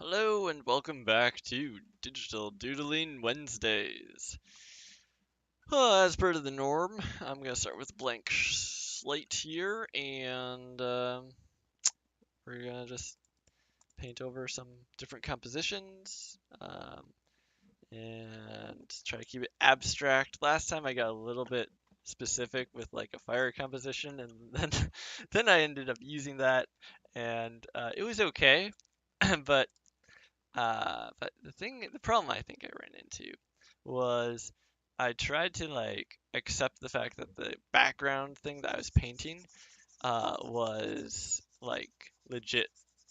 Hello and welcome back to Digital Doodling Wednesdays. As per the norm, I'm going to start with a blank slate here and we're going to just paint over some different compositions and try to keep it abstract. Last time I got a little bit specific with like a fire composition and then then I ended up using that and it was okay, but but the problem I think I ran into was I tried to like accept the fact that the background thing that I was painting was like legit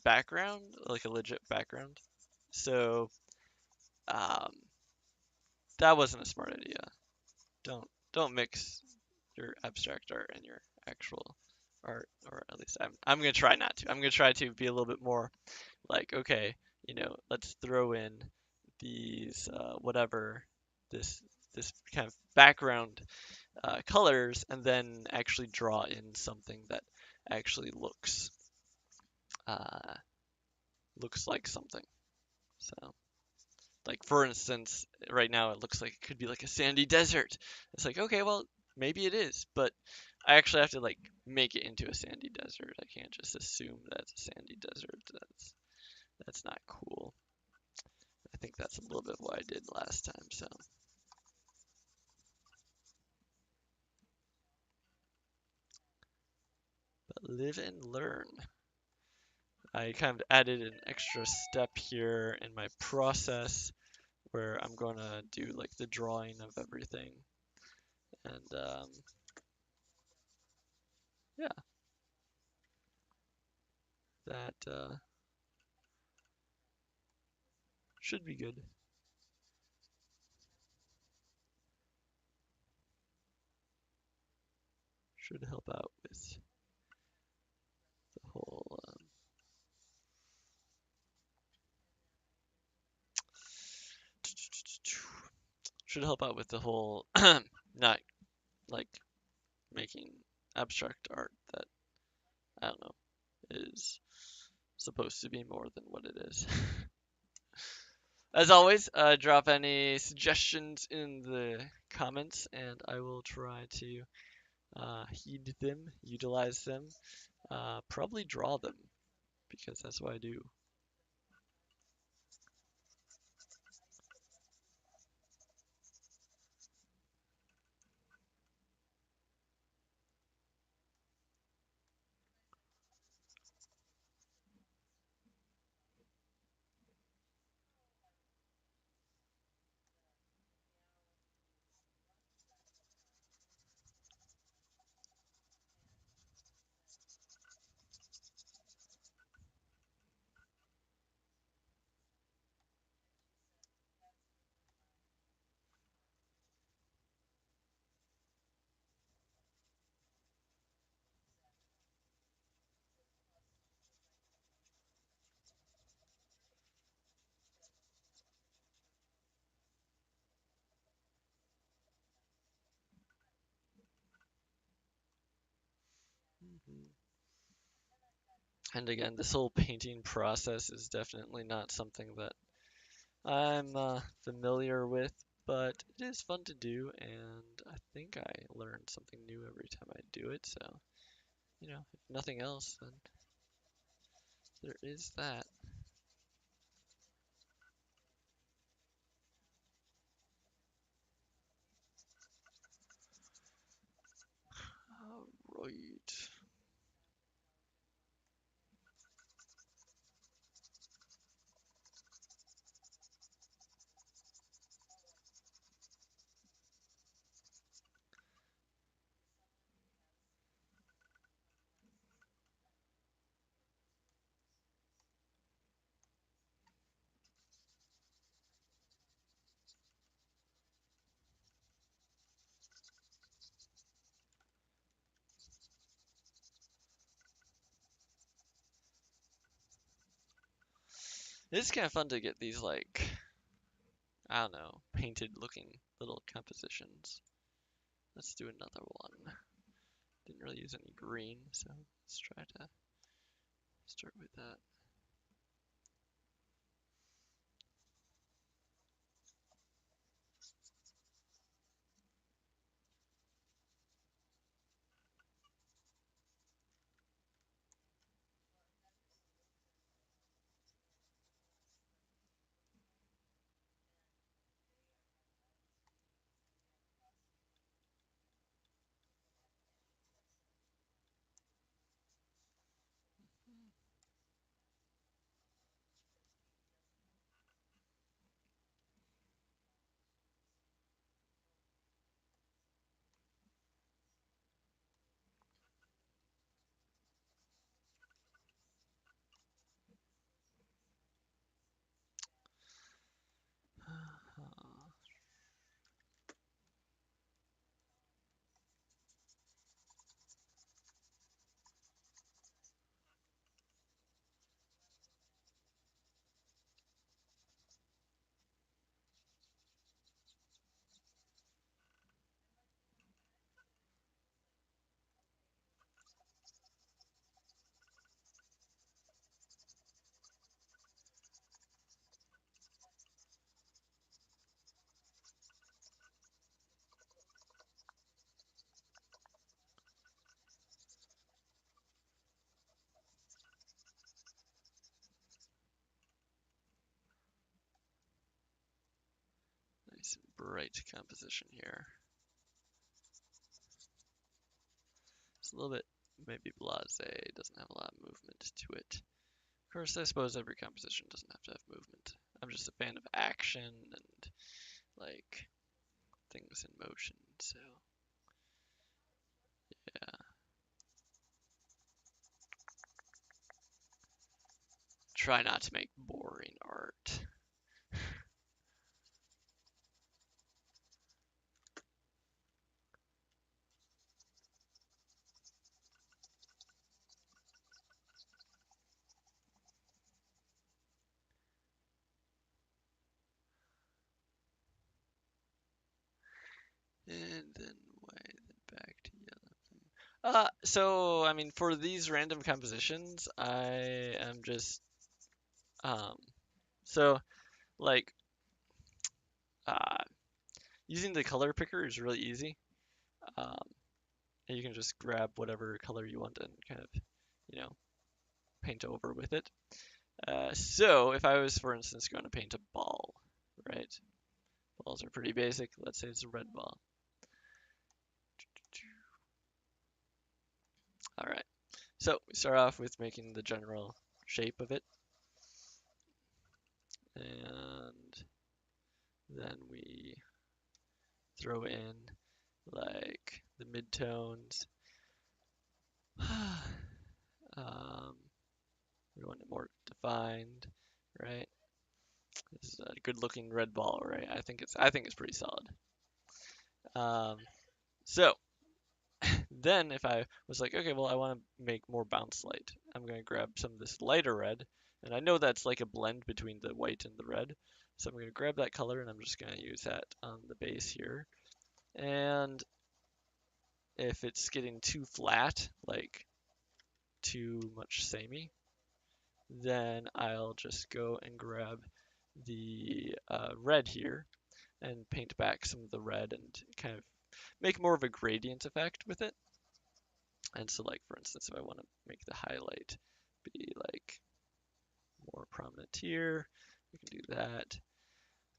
background, like a legit background. So um, that wasn't a smart idea. Don't mix your abstract art and your actual art, or at least I'm gonna try not to. I'm gonna try to be a little bit more like, okay, let's throw in these whatever this this kind of background colors, and then actually draw in something that actually uh, looks like something. So, like for instance, right now it looks like it could be like a sandy desert. It's like, okay, well maybe it is, but I actually have to like make it into a sandy desert. I can't just assume that it's a sandy desert. That's not cool. I think that's a little bit what I did last time. So, but live and learn. I kind of added an extra step here in my process where I'm going to do like the drawing of everything. And yeah, that should be good. Should help out with the whole. Should help out with the whole not like making abstract art that I don't know is supposed to be more than what it is. As always, drop any suggestions in the comments, and I will try to heed them, utilize them, probably draw them, because that's what I do. Mhm. And again, this whole painting process is definitely not something that I'm familiar with, but it is fun to do, and I think I learn something new every time I do it. So, if nothing else, then there is that. All right. It's kind of fun to get these like, I don't know, painted looking little compositions. Let's do another one. Didn't really use any green, so let's try to start with that. nice and bright composition here. It's a little bit maybe blasé, doesn't have a lot of movement to it. Of course, I suppose every composition doesn't have to have movement. I'm just a fan of action and like things in motion, so yeah. Try not to make boring art. And then white, then back to yellow. So I mean, for these random compositions, I am just um, so like uh, using the color picker is really easy. Um, and you can just grab whatever color you want and kind of, you know, paint over with it. So if I was, for instance, going to paint a ball, right? Balls are pretty basic. Let's say it's a red ball. All right. So we start off with making the general shape of it. And then we throw in like the midtones. We want it more defined, right? This is a good-looking red ball, right? I think it's pretty solid. Um, so then if I was like, okay, well, I want to make more bounce light, I'm going to grab some of this lighter red, and I know that's like a blend between the white and the red. So I'm going to grab that color and I'm just going to use that on the base here. And if it's getting too flat, like too much samey, then I'll just go and grab the red here and paint back some of the red and kind of make more of a gradient effect with it. And so like, for instance, if I want to make the highlight be like more prominent here, we can do that.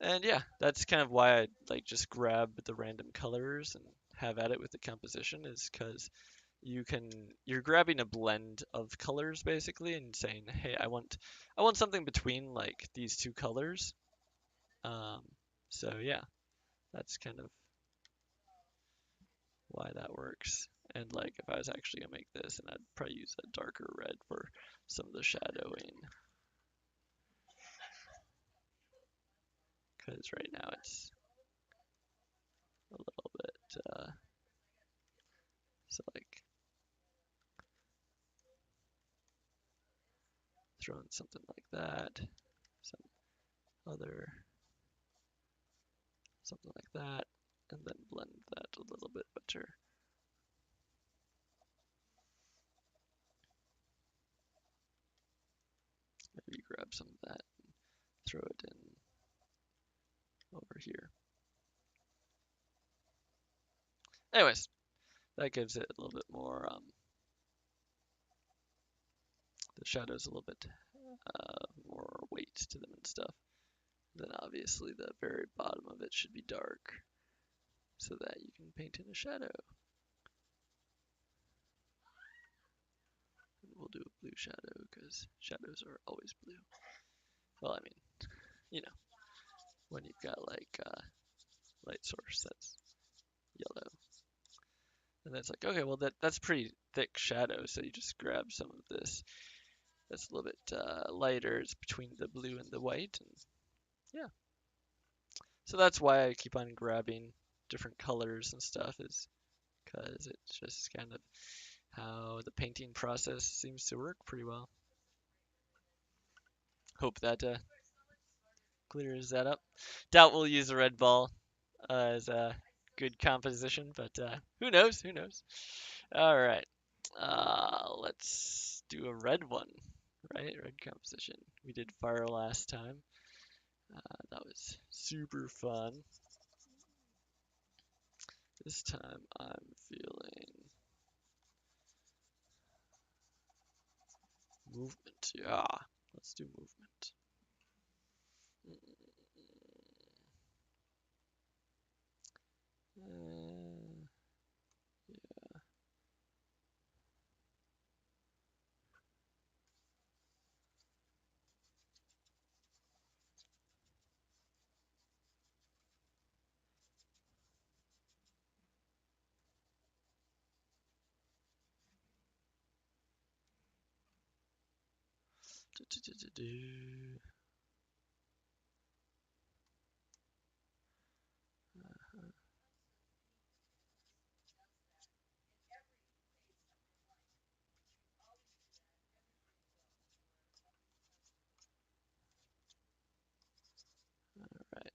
And yeah, that's kind of why I like just grab the random colors and have at it with the composition, is because you're grabbing a blend of colors basically and saying, hey, I want something between like these two colors. Um, so yeah, that's kind of why that works. And like if I was actually gonna make this, and I'd probably use a darker red for some of the shadowing, because right now it's a little bit so like throwing something like that, some other something like that, and then blend that a little bit better. Maybe grab some of that and throw it in over here. Anyways, that gives it a little bit more, the shadows a little bit more weight to them and stuff. Then obviously the very bottom of it should be dark so that you can paint in a shadow. And we'll do a blue shadow because shadows are always blue. Well, I mean, you know, when you've got like light source that's yellow. And then it's like, okay, well that's pretty thick shadow, so you just grab some of this that's a little bit lighter. It's between the blue and the white, and yeah. So that's why I keep on grabbing different colors and stuff, is because it's just kind of how the painting process seems to work pretty well. Hope that clears that up. Doubt we'll use a red ball as a good composition, but who knows? Who knows? All right. Let's do a red one, right? Red composition. We did fire last time. That was super fun. This time I'm feeling movement. Yeah, let's do movement. Right.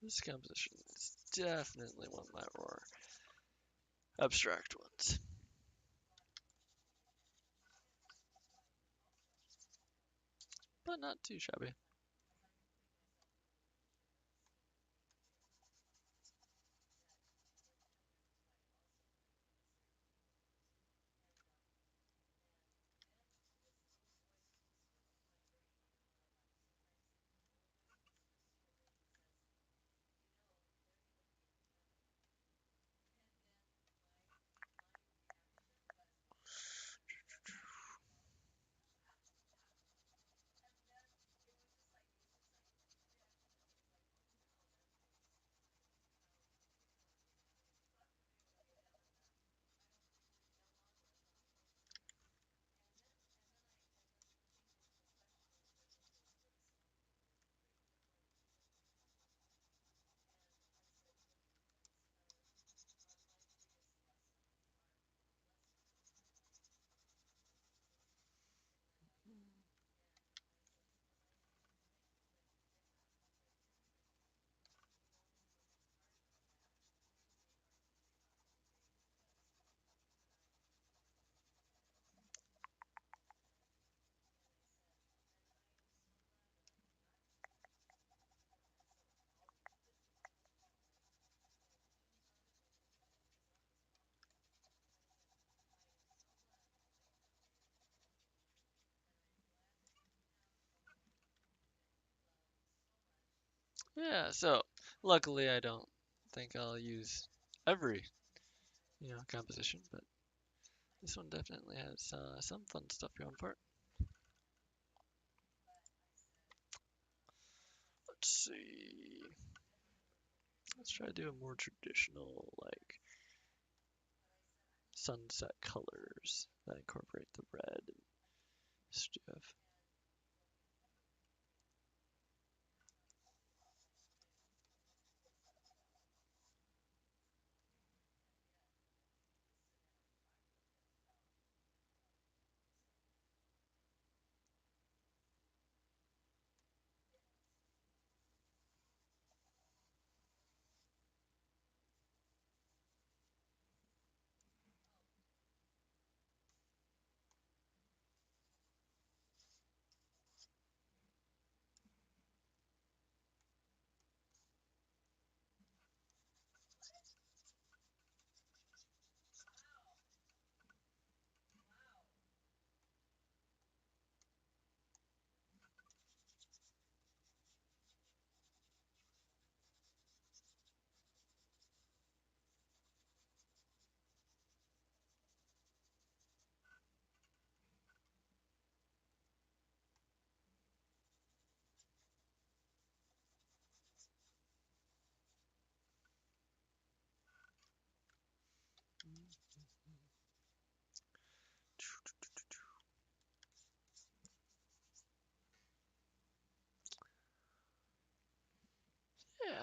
This composition is definitely one of my more abstract ones. But not too shabby. Yeah, so luckily I don't think I'll use every, composition, but this one definitely has some fun stuff going for it. Let's see. Let's try to do a more traditional, like, sunset colors that incorporate the red and stuff.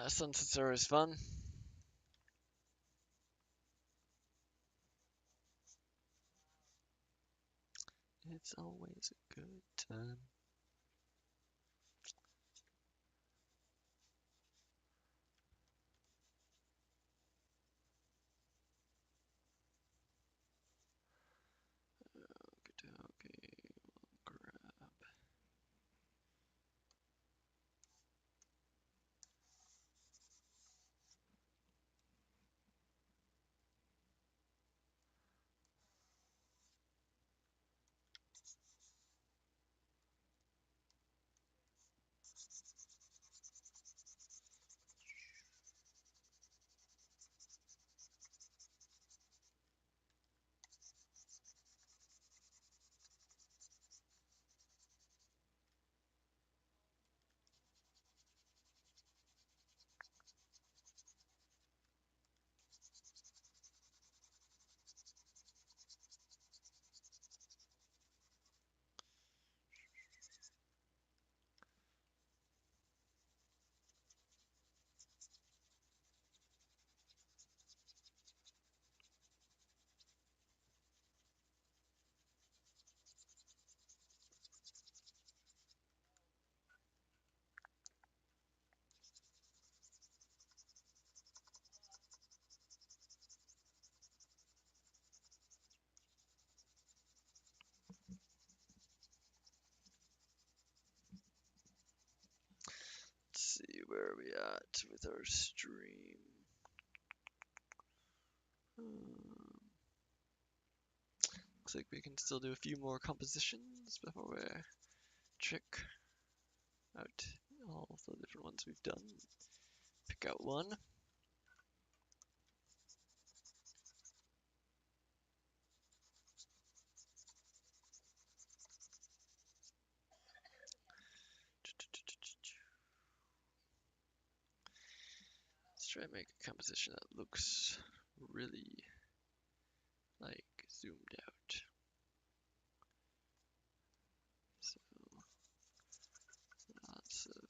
Sunsets are always fun. It's always a good time. Okay, grab. Let's see, where are we at with our stream? Looks like we can still do a few more compositions before we check out all of the different ones we've done. Pick out one. Let's try and make a composition that looks really like zoomed out. So lots of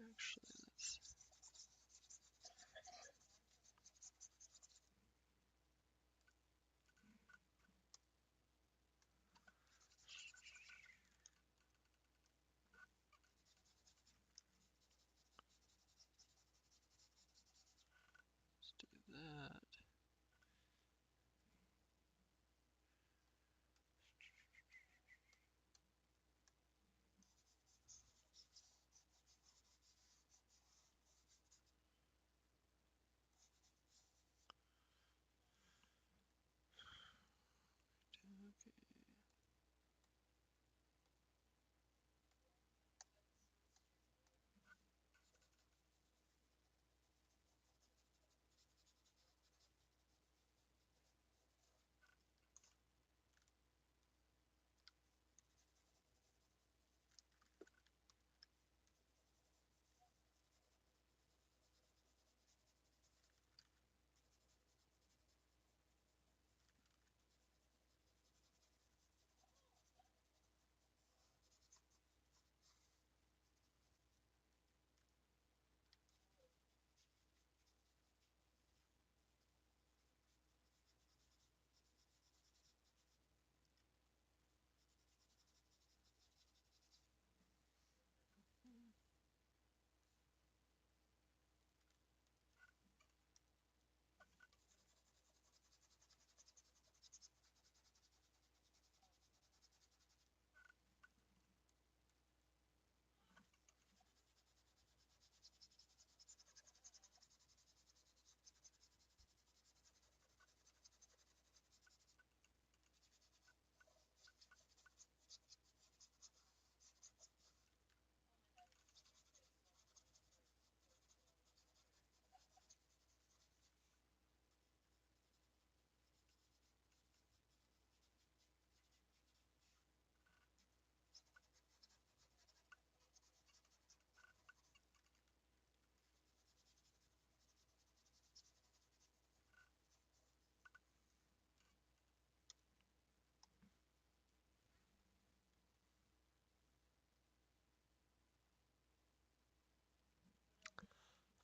actually let's do that.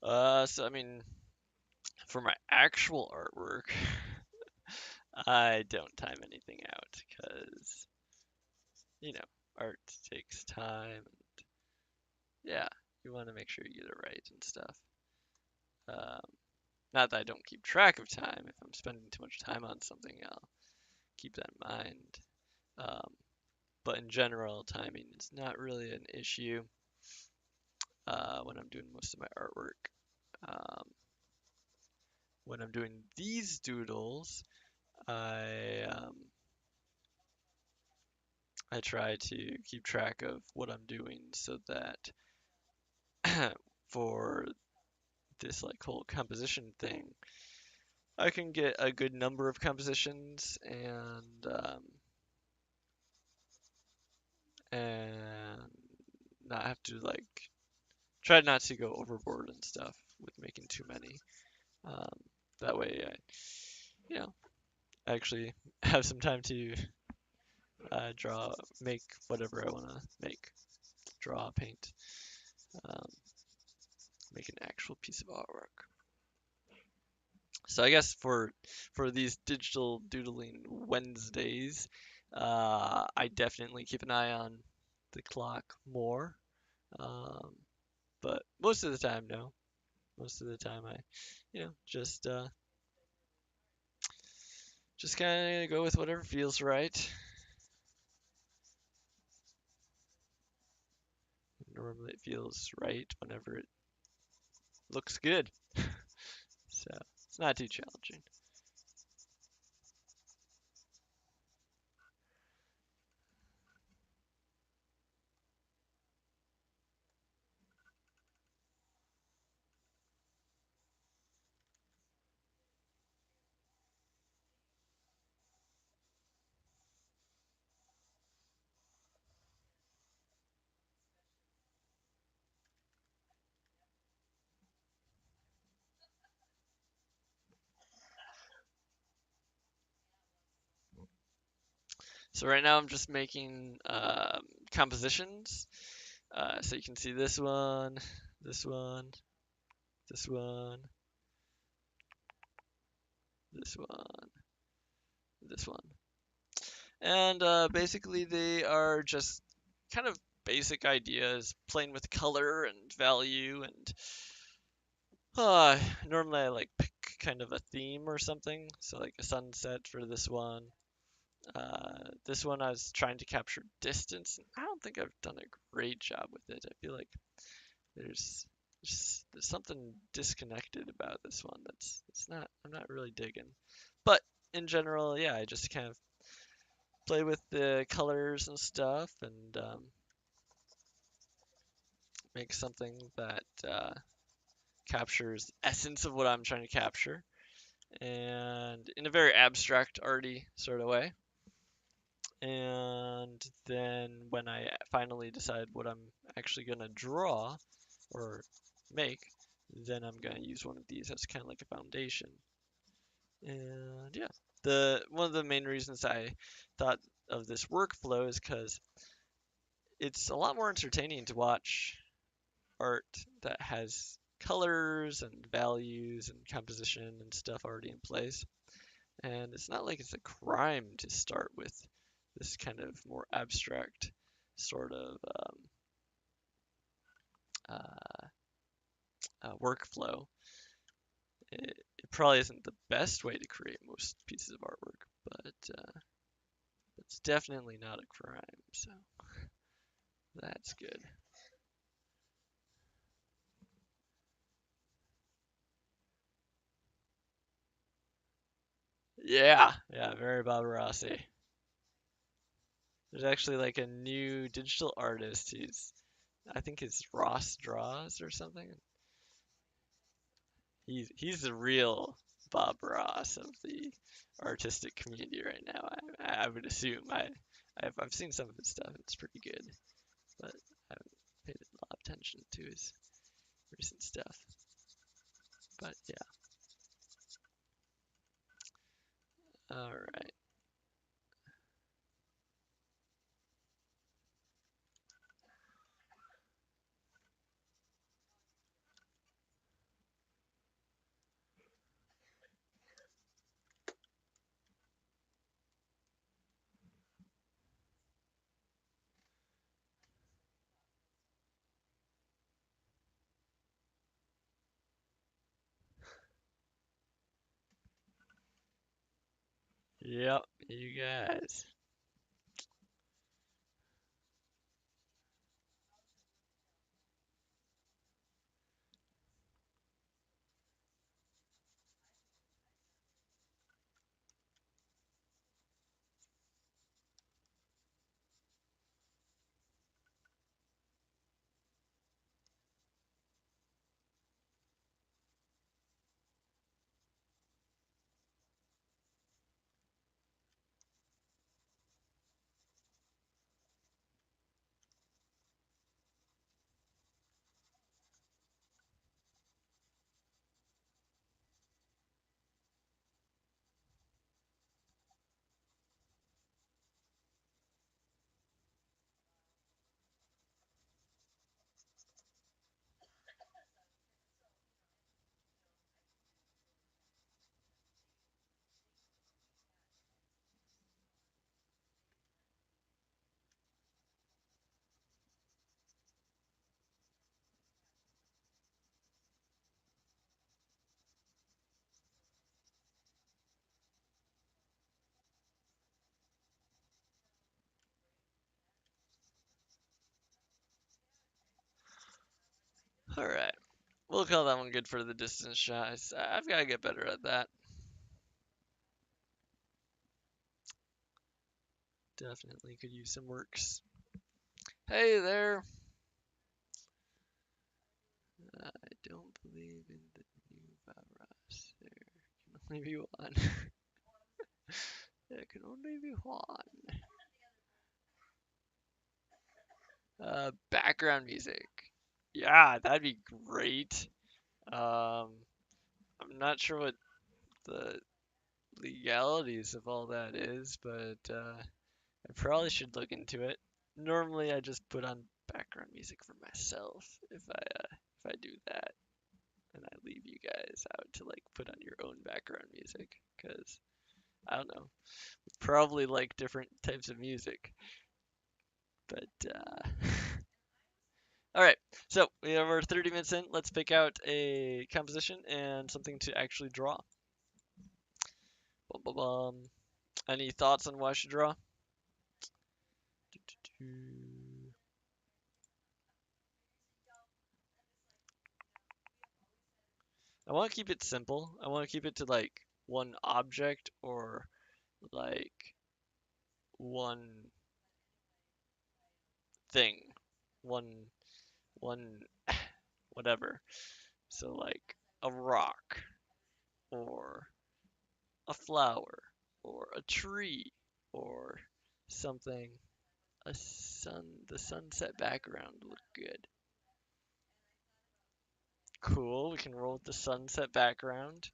So I mean, for my actual artwork, I don't time anything out because, you know, art takes time. Yeah, you want to make sure you get it right and stuff. Um, Not that I don't keep track of time. If I'm spending too much time on something, I'll keep that in mind. Um, but in general, timing is not really an issue when I'm doing most of my artwork. Um, when I'm doing these doodles, I I try to keep track of what I'm doing so that for this like whole composition thing, I can get a good number of compositions and not have to like try not to go overboard and stuff with making too many. Um, that way, you know, I actually have some time to draw, make whatever I want to make, draw, paint, um, make an actual piece of artwork. So I guess for these digital doodling Wednesdays, I definitely keep an eye on the clock more. Um, but most of the time, no. Most of the time, I, just kind of go with whatever feels right. Normally, it feels right whenever it looks good. So it's not too challenging. So right now, I'm just making compositions. So you can see this one, this one, this one, this one, this one. And basically, they are just kind of basic ideas, playing with color and value. And normally, I like pick kind of a theme or something. So, like a sunset for this one. This one, I was trying to capture distance. And I don't think I've done a great job with it. I feel like there's there's something disconnected about this one that's it's not I'm not really digging. But in general, yeah, I just kind of play with the colors and stuff and make something that captures the essence of what I'm trying to capture, and in a very abstract, arty sort of way. And then when I finally decide what I'm actually gonna draw or make, then I'm gonna use one of these as kind of like a foundation. And yeah, the one of the main reasons I thought of this workflow is because it's a lot more entertaining to watch art that has colors and values and composition and stuff already in place. And it's not like it's a crime to start with this kind of more abstract sort of uh, workflow. It probably isn't the best way to create most pieces of artwork, but it's definitely not a crime, so that's good. Yeah, yeah, very Bob Rossi. There's actually like a new digital artist who's, I think it's Ross Draws or something. He's the real Bob Ross of the artistic community right now. I would assume. I've seen some of his stuff. It's pretty good, but I haven't paid a lot of attention to his recent stuff. But yeah, all right. Yep, you guys. All right. We'll call that one good for the distance shot. I've got to get better at that. Definitely could use some works. Hey there. I don't believe in the new virus. There can only be one. There can only be one. Background music. Yeah, that'd be great. Um, I'm not sure what the legalities of all that is, but I probably should look into it. Normally, I just put on background music for myself if I do that, and I leave you guys out to like put on your own background music, because I don't know, probably like different types of music. But all right, so we have our 30 minutes in. Let's pick out a composition and something to actually draw. Bum, bum, bum. Any thoughts on what I should draw? I want to keep it simple. I want to keep it to like one object or like one thing, one one whatever. So like a rock or a flower or a tree or something. The sunset background look good. Cool, we can roll with the sunset background.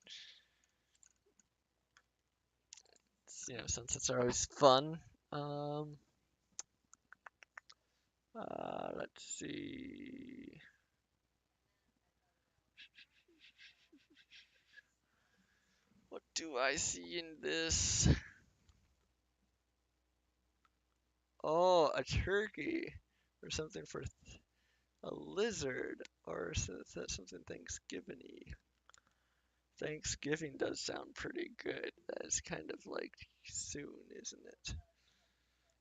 Sunsets are always fun. Um, let's see. What do I see in this? Oh, a turkey or something for a lizard or something Thanksgiving-y. Thanksgiving does sound pretty good. That is kind of like soon, isn't it?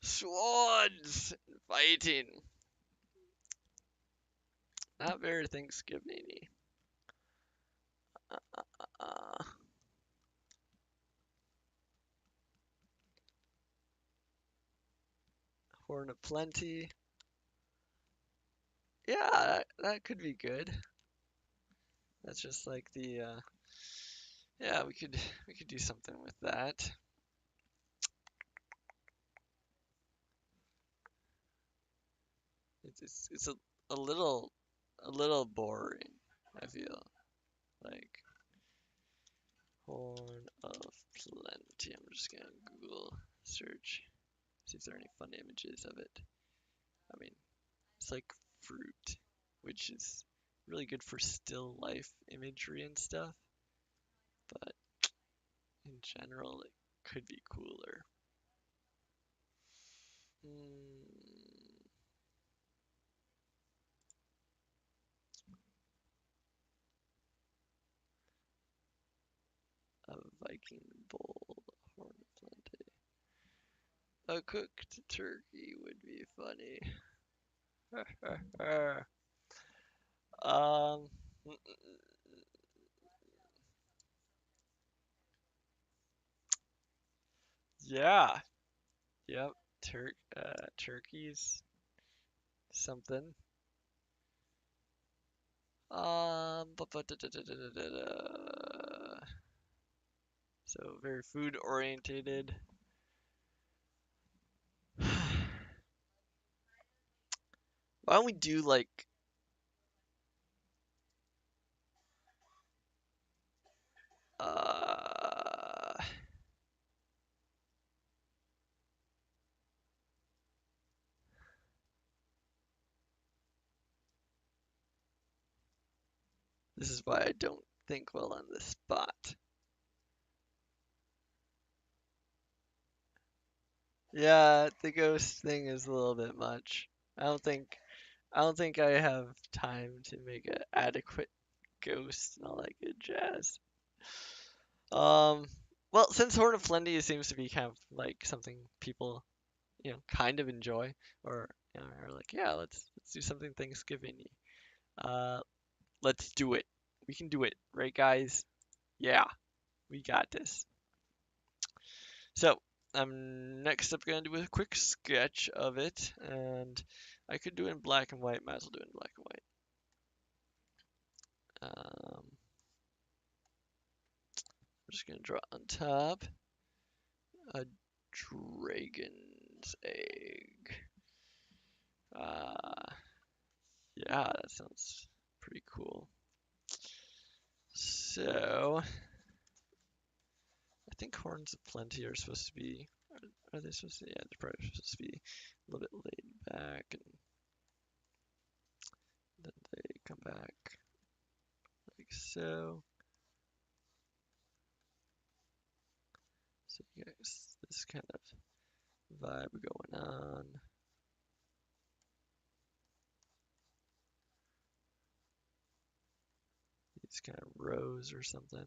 Swords fighting. Not very Thanksgiving-y. Uh, Horn of Plenty. Yeah, that could be good. That's just like the yeah, we could do something with that. It's a little boring, I feel like. Horn of Plenty. I'm just gonna Google search, see if there are any fun images of it. I mean, it's like fruit, which is really good for still life imagery and stuff, but in general, it could be cooler. Hmm, a Viking bull, horn of Plenty. A cooked turkey would be funny. Um, yeah, yep. Turkeys, something. So very food orientated. Why don't we do like uh this is why I don't think well on the spot. Yeah, the ghost thing is a little bit much. I don't think I don't think I have time to make an adequate ghost and all that good jazz. Um, well, since Horn of Plenty seems to be kind of like something people, kind of enjoy, or are like, yeah, let's do something Thanksgiving. Uh, let's do it. We can do it, right, guys? Yeah, we got this. So, I'm next up gonna do a quick sketch of it, and I could do it in black and white. Might as well do it in black and white. I'm just gonna draw on top a dragon's egg. Uh, yeah, that sounds pretty cool. So, I think horns of plenty are supposed to be. Are they supposed to? Yeah, they're probably supposed to be a little bit laid back, and then they come back like so. So you guys, this kind of vibe going on. These kind of rows or something.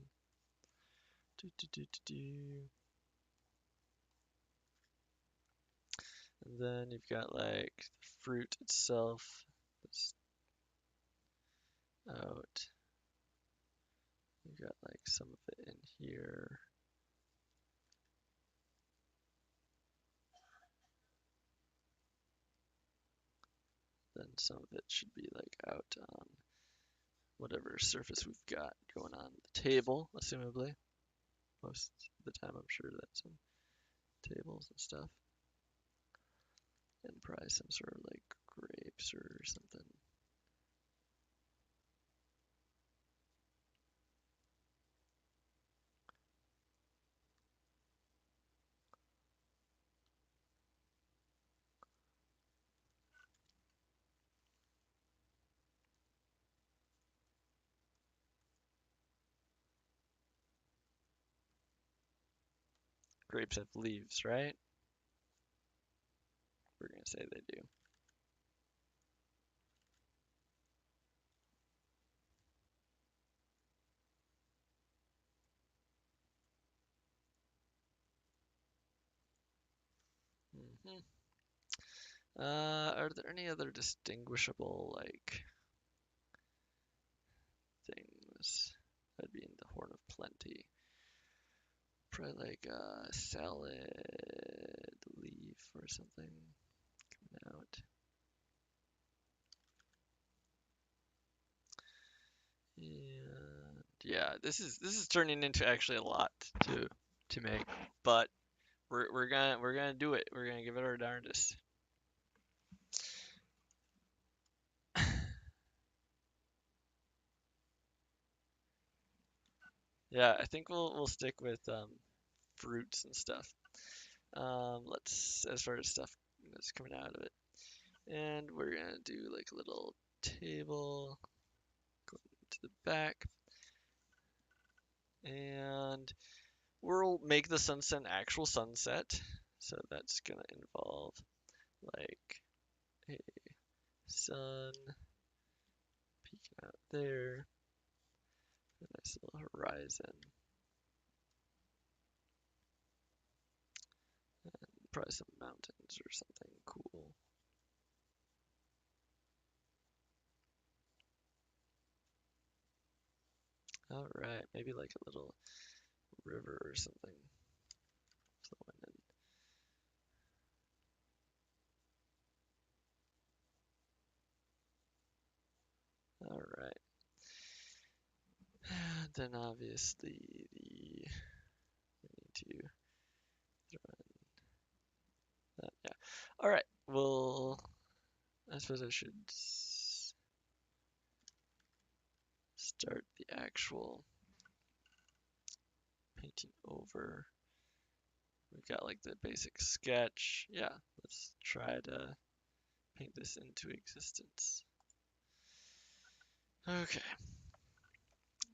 Do, do, do, do, do. And then you've got like the fruit itself that's out. You've got like some of it in here. Then some of it should be like out on whatever surface we've got going on the table, assumably. Most of the time, I'm sure that's on tables and stuff. And probably some sort of like grapes or something. Grapes have leaves, right? We're gonna say they do. Hmm. Are there any other distinguishable like things that'd be in the Horn of Plenty? Probably like a salad leaf or something coming out. And yeah, this is turning into actually a lot to make, but we're gonna do it. We're gonna give it our darndest. Yeah, I think we'll stick with fruits and stuff. Let's as far as stuff that's coming out of it, and we're gonna do like a little table going to the back, and we'll make the sunset an actual sunset. So that's gonna involve like a sun peeking out there, a nice little horizon, Probably some mountains or something cool. All right, maybe like a little river or something flowing in. All right. Then obviously we need to throw in that. Yeah. All right. Well, I suppose I should start the actual painting over. We've got like the basic sketch. Yeah, let's try to paint this into existence. Okay,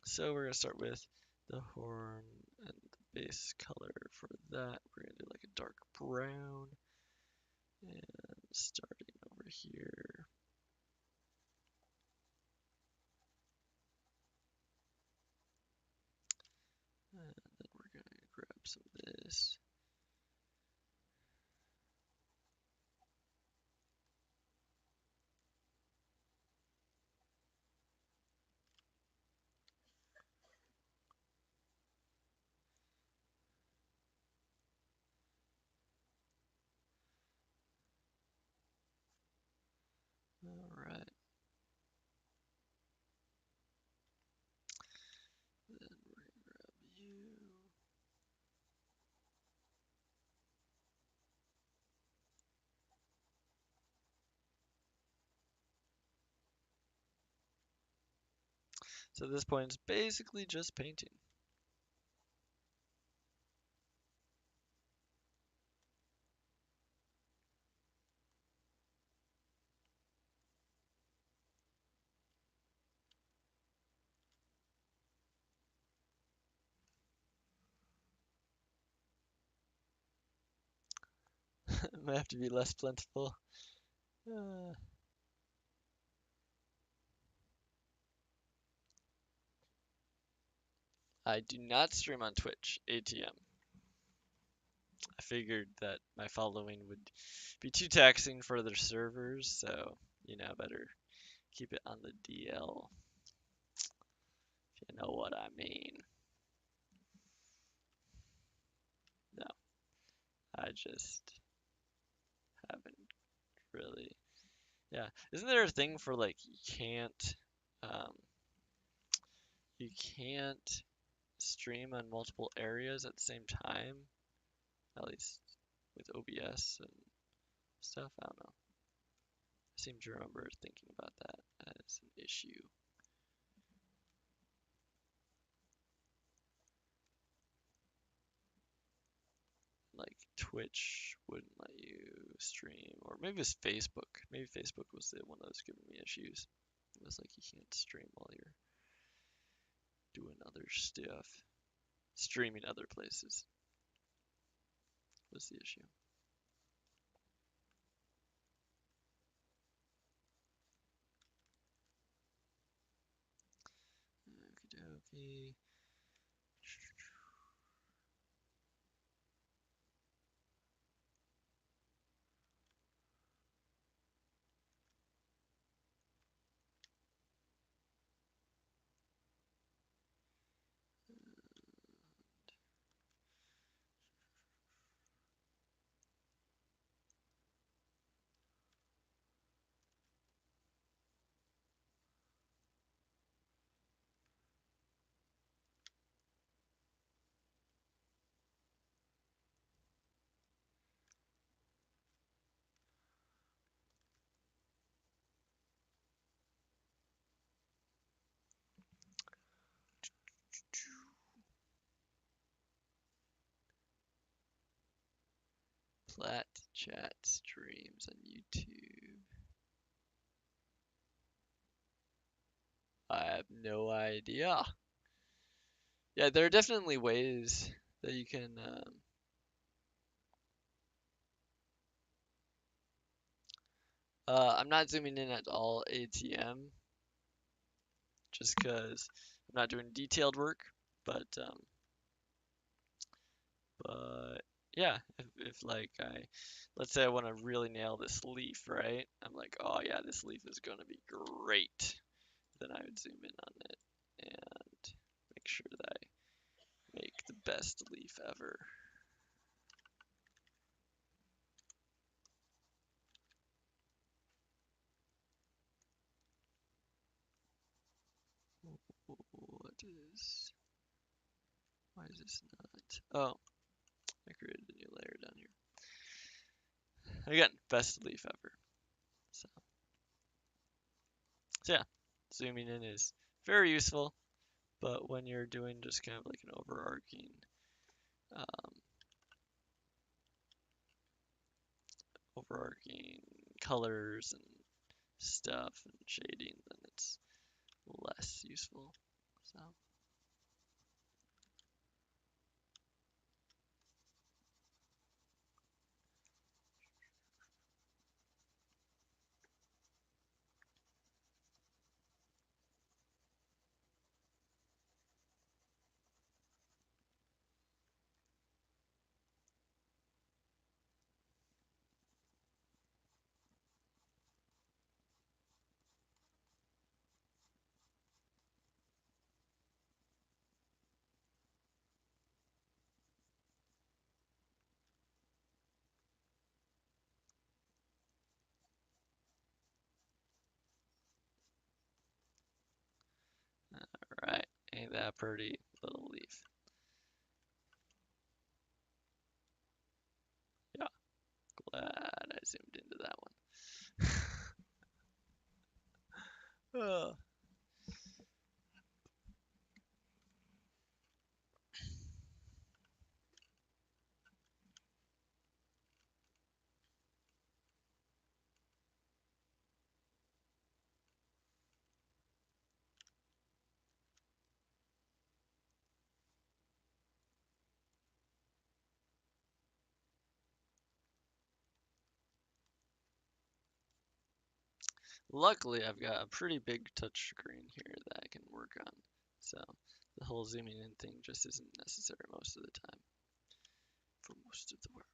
so we're gonna start with the horn and the base color for that. We're gonna do like a dark brown. And starting over here. And then we're gonna grab some of this. All right. Then we're gonna grab you. So at this point, it's basically just painting. It might have to be less plentiful. Uh, I do not stream on Twitch, ATM. I figured that my following would be too taxing for their servers, so better keep it on the DL, if you know what I mean. No, I just haven't really. Yeah, isn't there a thing for like um, you can't stream on multiple areas at the same time, at least with OBS and stuff? I don't know. I seem to remember thinking about that as an issue. Like Twitch wouldn't let you stream, or maybe it's Facebook. Maybe Facebook was the one that was giving me issues. It was like you can't stream while you're doing other stuff. Streaming other places was the issue. Okie dokie. Plat chat streams on YouTube. I have no idea. Yeah, there are definitely ways that you can. I'm not zooming in at all ATM, just because I'm not doing detailed work. But yeah, if like let's say I want to really nail this leaf, right? I'm like, oh yeah, this leaf is gonna be great. Then I would zoom in on it and make sure that I make the best leaf ever. What is, why is this not? Oh, I created a new layer down here. Again, best leaf ever. So, so yeah, zooming in is very useful, but when you're doing just kind of like an um, overarching colors and stuff and shading, then it's less useful. So, alright, ain't that pretty little leaf? Yeah, glad I zoomed into that one. Luckily, I've got a pretty big touch screen here that I can work on, so the whole zooming in thing just isn't necessary most of the time for most of the work.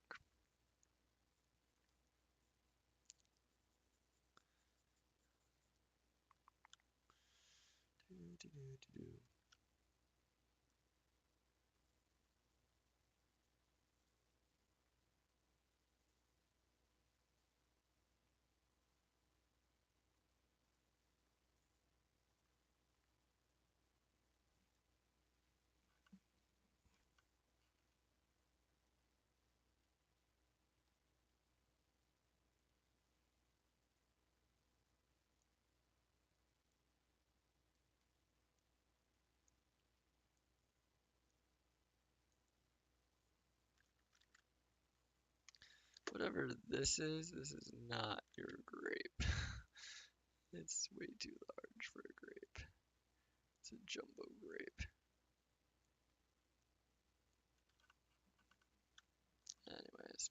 Whatever this is not your grape. It's way too large for a grape. It's a jumbo grape. Anyways.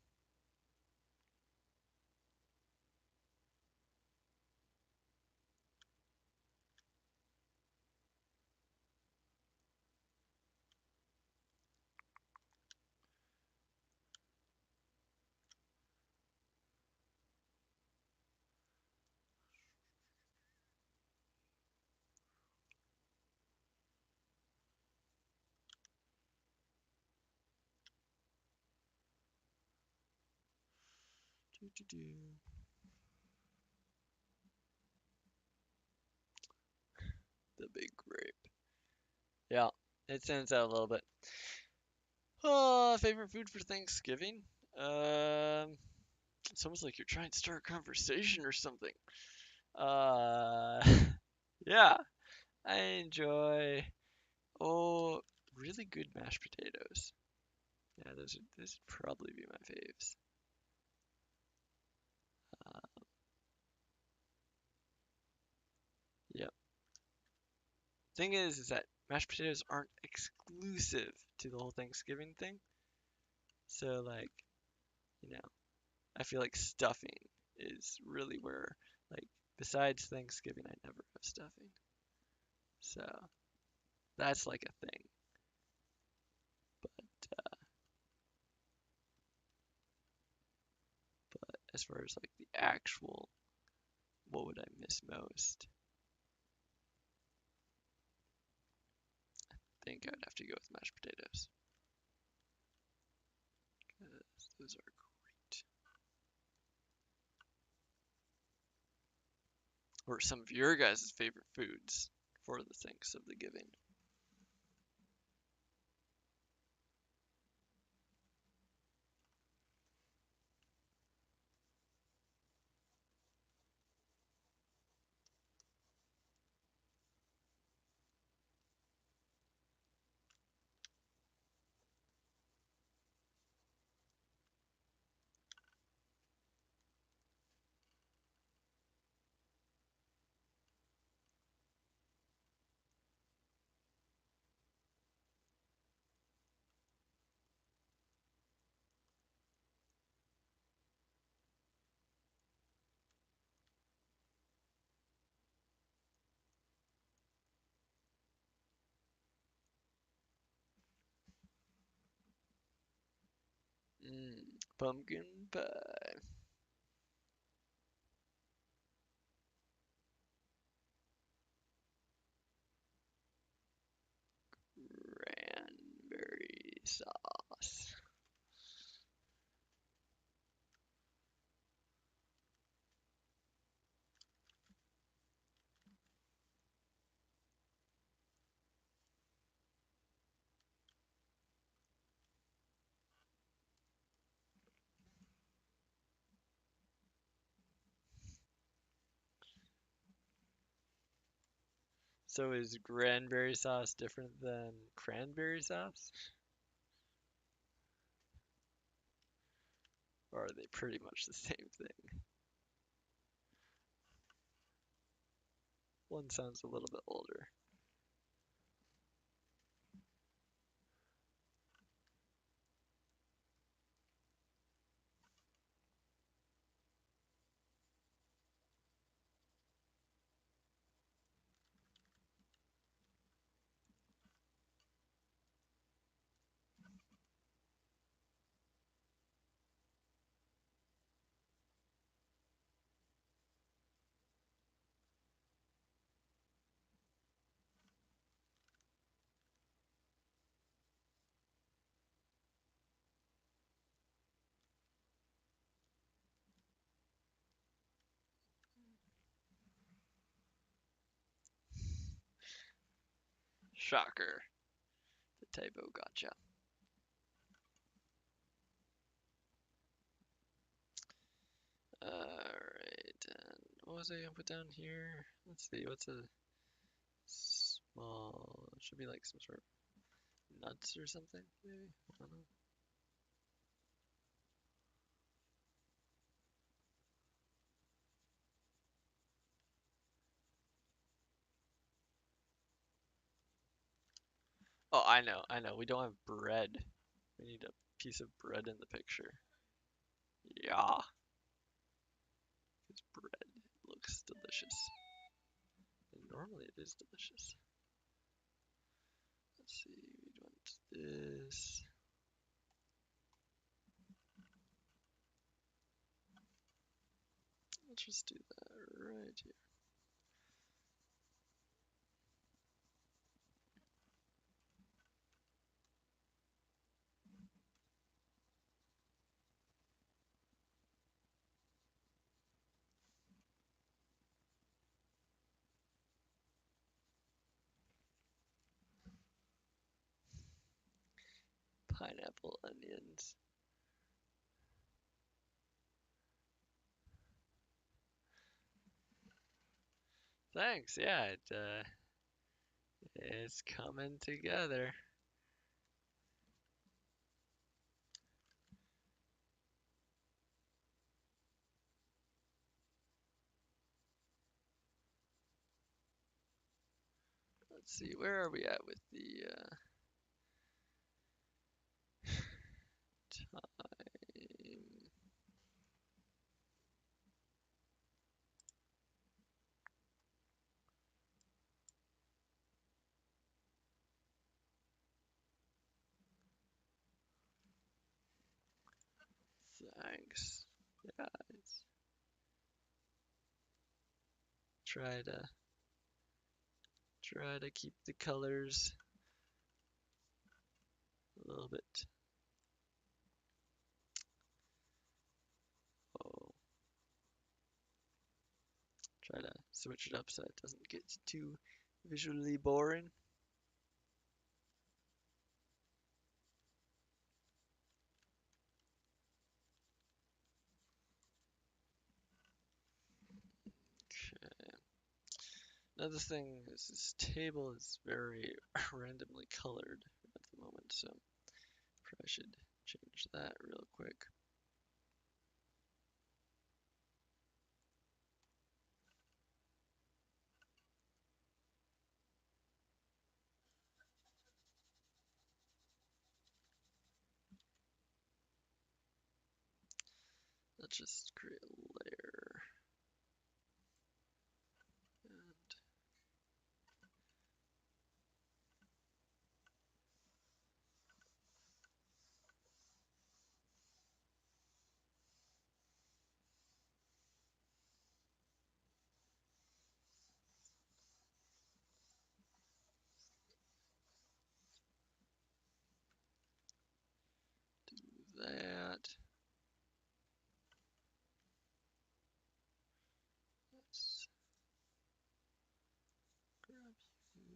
The big grape. Yeah, it stands out a little bit. Oh, favorite food for Thanksgiving? It's almost like you're trying to start a conversation or something. Uh, yeah, I enjoy, oh, really good mashed potatoes. Yeah, those would probably be my faves. Uh, yep. Thing is that mashed potatoes aren't exclusive to the whole Thanksgiving thing. So like, you know, I feel like stuffing is really where, like, besides Thanksgiving, I never have stuffing. So that's like a thing. But as far as like the actual, what would I miss most? I think I'd have to go with mashed potatoes. 'Cause those are great. Or some of your guys' favorite foods for the thanks of the giving. Pumpkin pie. Cranberry sauce. So is cranberry sauce different than cranberry sauce? Or are they pretty much the same thing? One sounds a little bit older. Shocker. The typo gotcha. Alright, and what was I gonna put down here? Let's see, what's a small, should be like some sort of nuts or something, maybe? I don't know. Oh, I know, we don't have bread. We need a piece of bread in the picture. Yeah, because bread looks delicious. And normally it is delicious. Let's see, we want this. Let's just do that right here. Pineapple onions. Thanks, yeah, it's coming together. Let's see, where are we at with the time? Thanks. guys. Try to keep the colors a little bit. Oh, try to switch it up so it doesn't get too visually boring. Okay. Another thing is this table is very randomly colored at the moment, so probably should change that real quick. Let's just create a layer and do that. Let's grab you.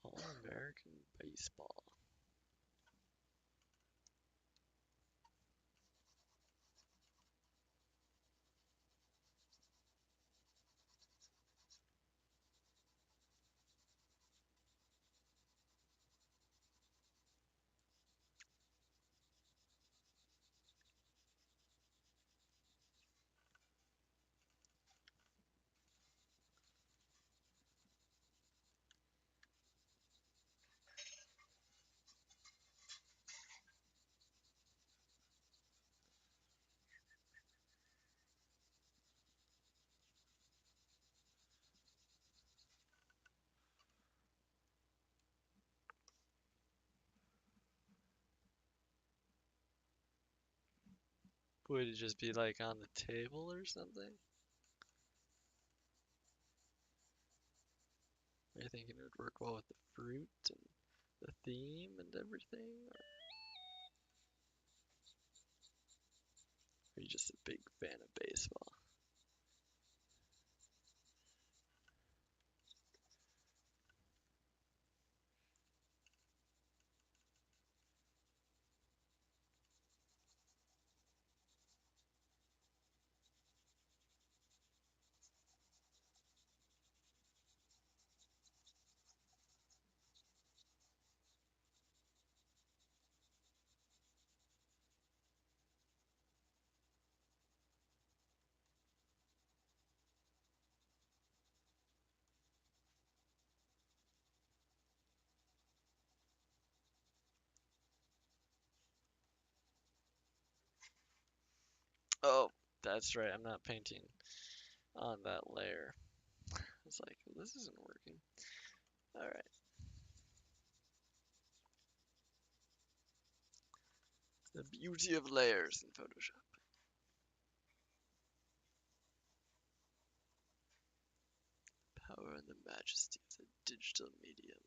All-American baseball. Would it just be like on the table or something? Are you thinking it would work well with the fruit and the theme and everything? Or are you just a big fan of baseball? Oh, that's right. I'm not painting on that layer. It's like, well, this isn't working. All right. The beauty of layers in Photoshop. Power and the majesty of the digital medium.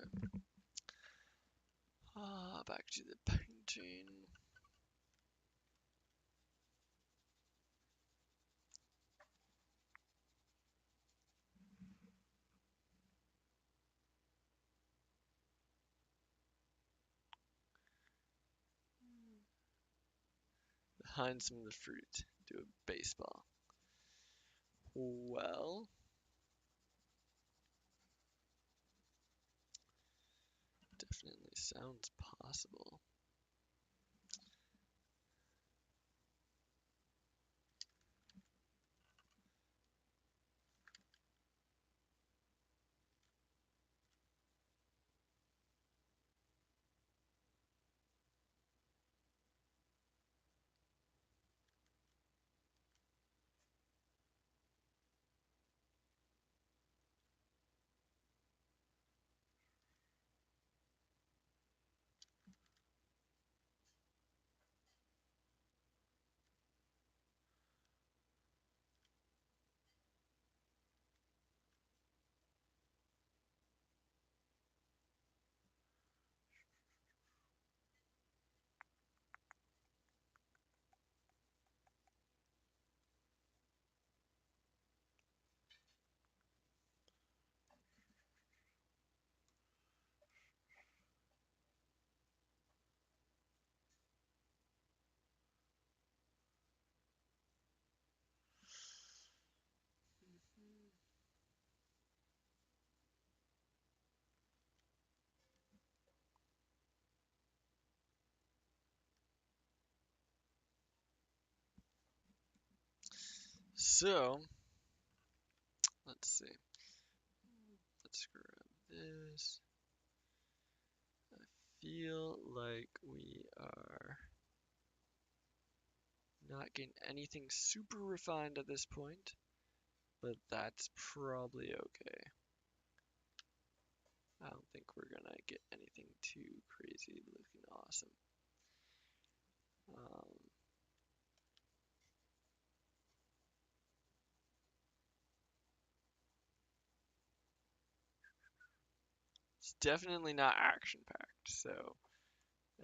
Okay. Back to the painting. Behind some of the fruit. Do a baseball. Well, definitely sounds possible. So, let's see. Let's grab this. I feel like we are not getting anything super refined at this point, but that's probably okay. I don't think we're gonna get anything too crazy looking awesome. Um, it's definitely not action packed, so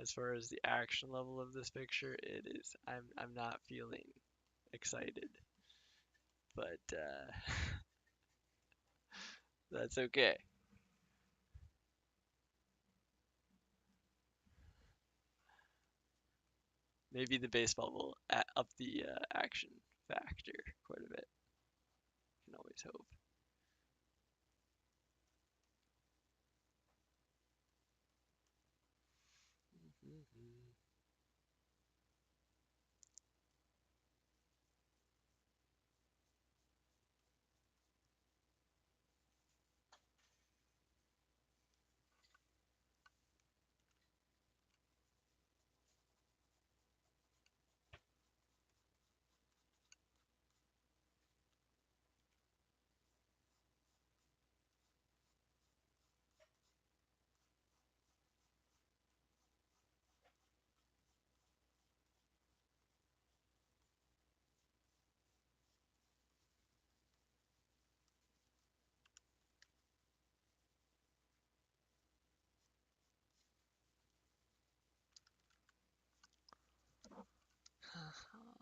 as far as the action level of this picture, it is. I'm not feeling excited, but that's okay. Maybe the baseball will up the action factor quite a bit. Can always hope.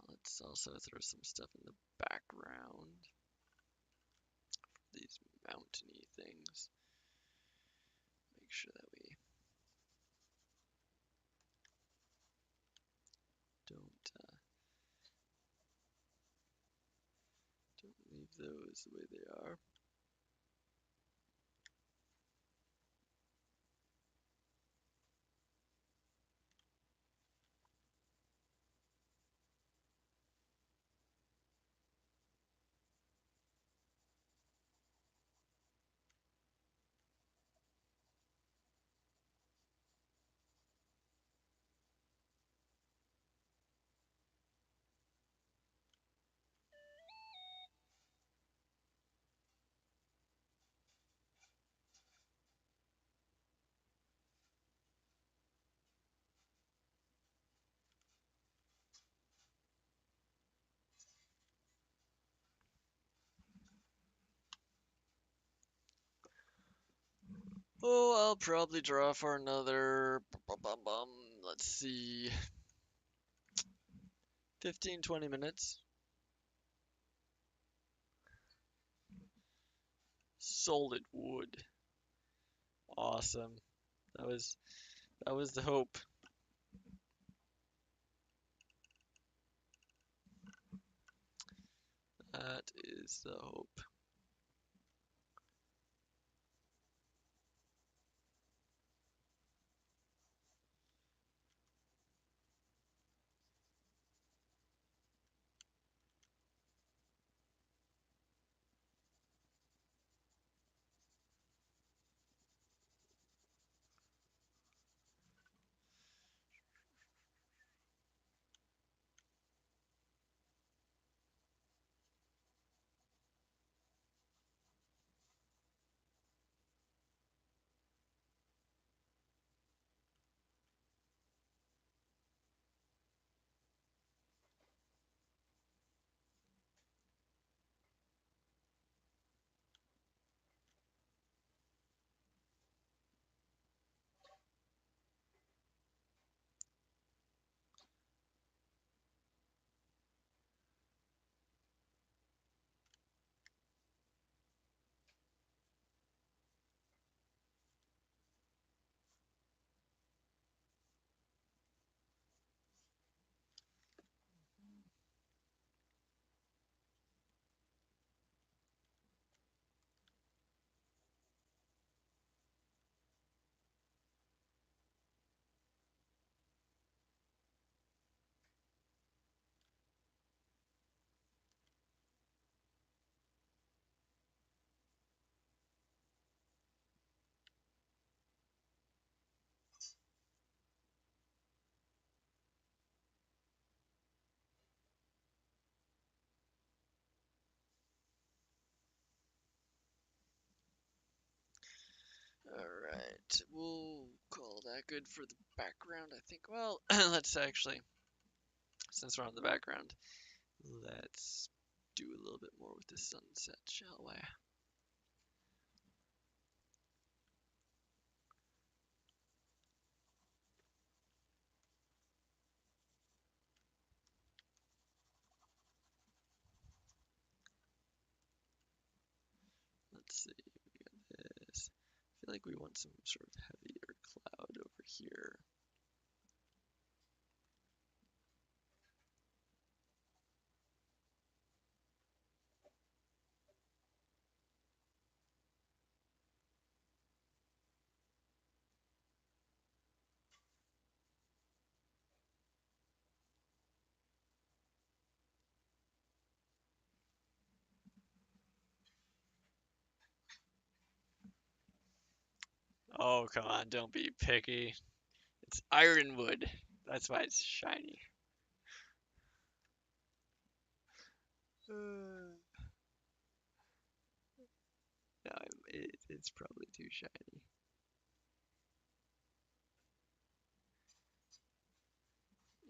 Let's also throw some stuff in the background. These mountainy things. sure that we don't leave those the way they are. Oh, I'll probably draw for another, let's see, 15-20 minutes. Solid wood. Awesome. That was the hope. That is the hope. Alright, we'll call that good for the background, I think. Well, let's actually, since we're on the background, let's do a little bit more with the sunset, shall we? Let's see, we got this. I feel like we want some sort of heavier cloud over here. Oh, come on, don't be picky. It's ironwood. That's why it's shiny. No, it's probably too shiny.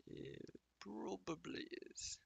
It probably is.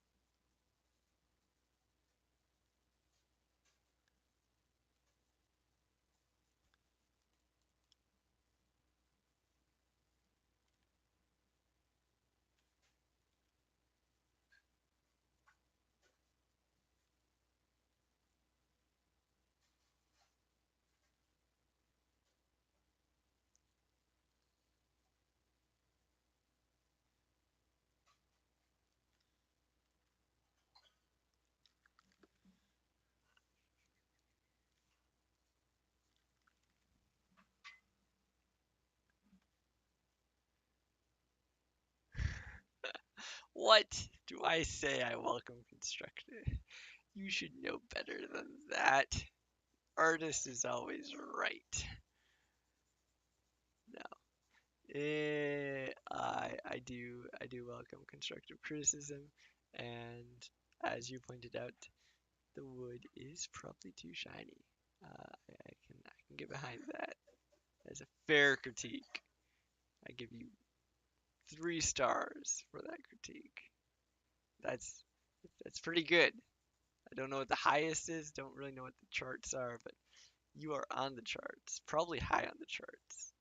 What do I say? I welcome Constructive. You should know better than that. Artist is always right. No. I do welcome constructive criticism, and as you pointed out, the wood is probably too shiny. I can get behind that as a fair critique. I give you 3 stars for that critique. That's that's pretty good. I don't know what the highest is. Don't really know what the charts are, but you are on the charts. Probably high on the charts.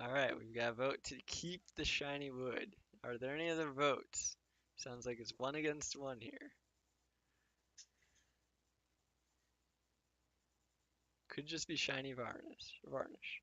All right, we've got a vote to keep the shiny wood. Are there any other votes? Sounds like it's 1 against 1 here. Could just be shiny varnish. Varnish.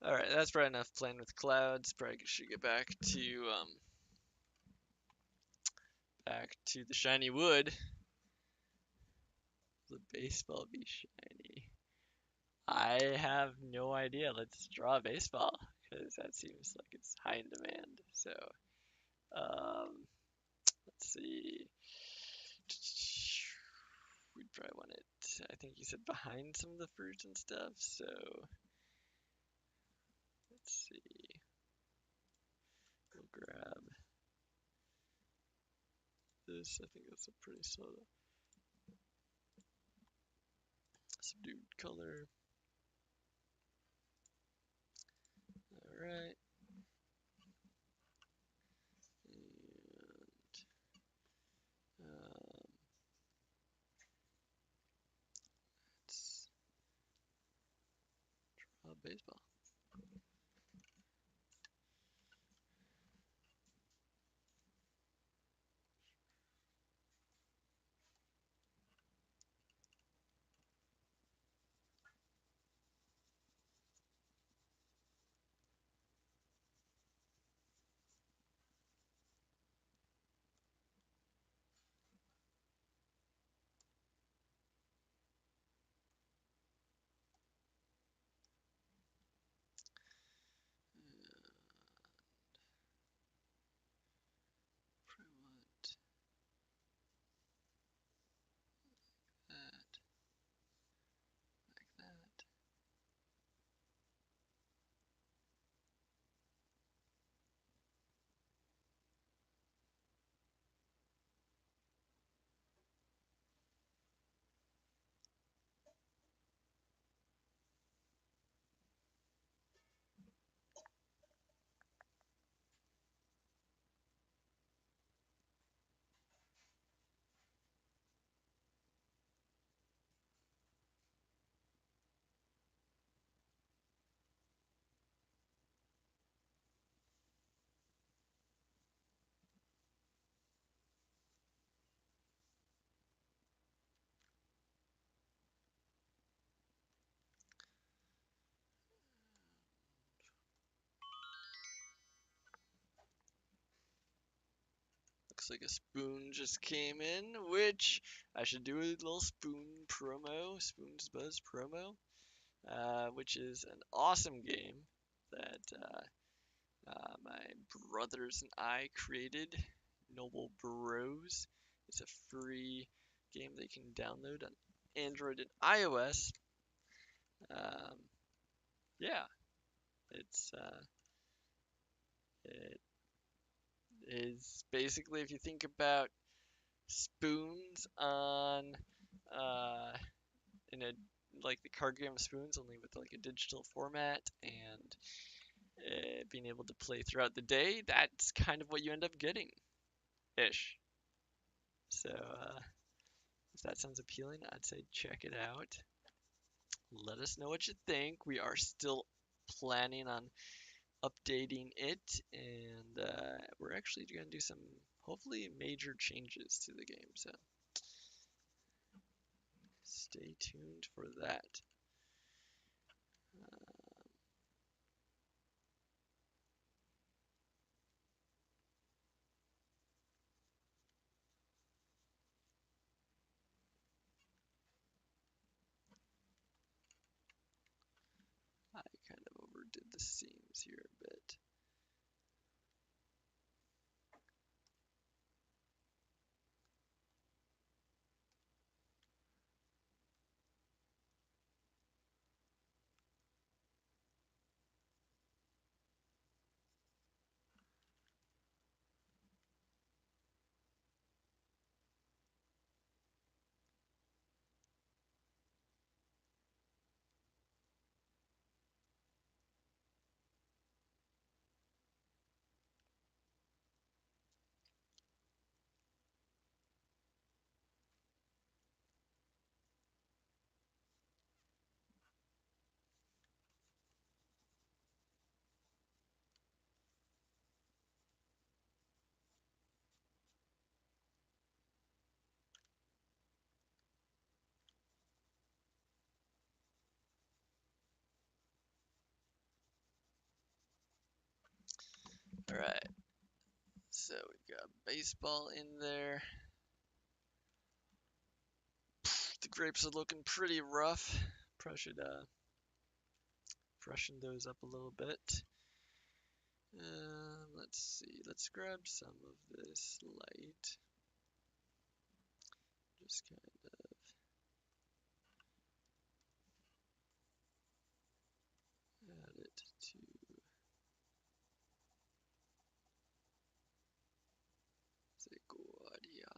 All right, that's probably enough playing with clouds. Probably should get back to the shiny wood. The baseball be shiny. I have no idea. Let's draw a baseball because that seems like it's high in demand. So, um, let's see. We'd probably want it. I think you said behind some of the fruits and stuff. So, let's see. We'll grab this. I think that's a pretty subdued color. All right. And let's draw a baseball. looks like a spoon just came in, which I should do a little spoon promo, Spoon's Buzz promo, which is an awesome game that my brothers and I created, Noble Bros. It's a free game they can download on Android and iOS. Um, yeah, it is basically, if you think about spoons on in a like the card game Spoons, only with like a digital format and being able to play throughout the day, that's kind of what you end up getting ish. So if that sounds appealing, I'd say check it out. Let us know what you think. We are still planning on updating it, and we're actually going to do some hopefully major changes to the game. So stay tuned for that. I kind of overdid the seams here a bit. All right, so we've got baseball in there. The grapes are looking pretty rough. Probably should freshen those up a little bit. Let's see. Let's grab some of this light. Just kind of add it to Zaguadia.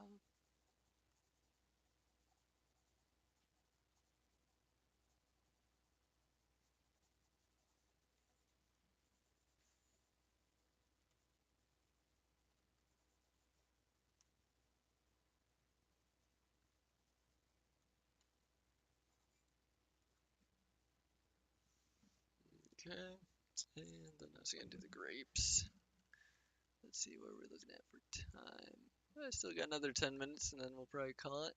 Okay, and then I was gonna do the grapes. Let's see what we're looking at for time. I still got another 10 minutes and then we'll probably call it.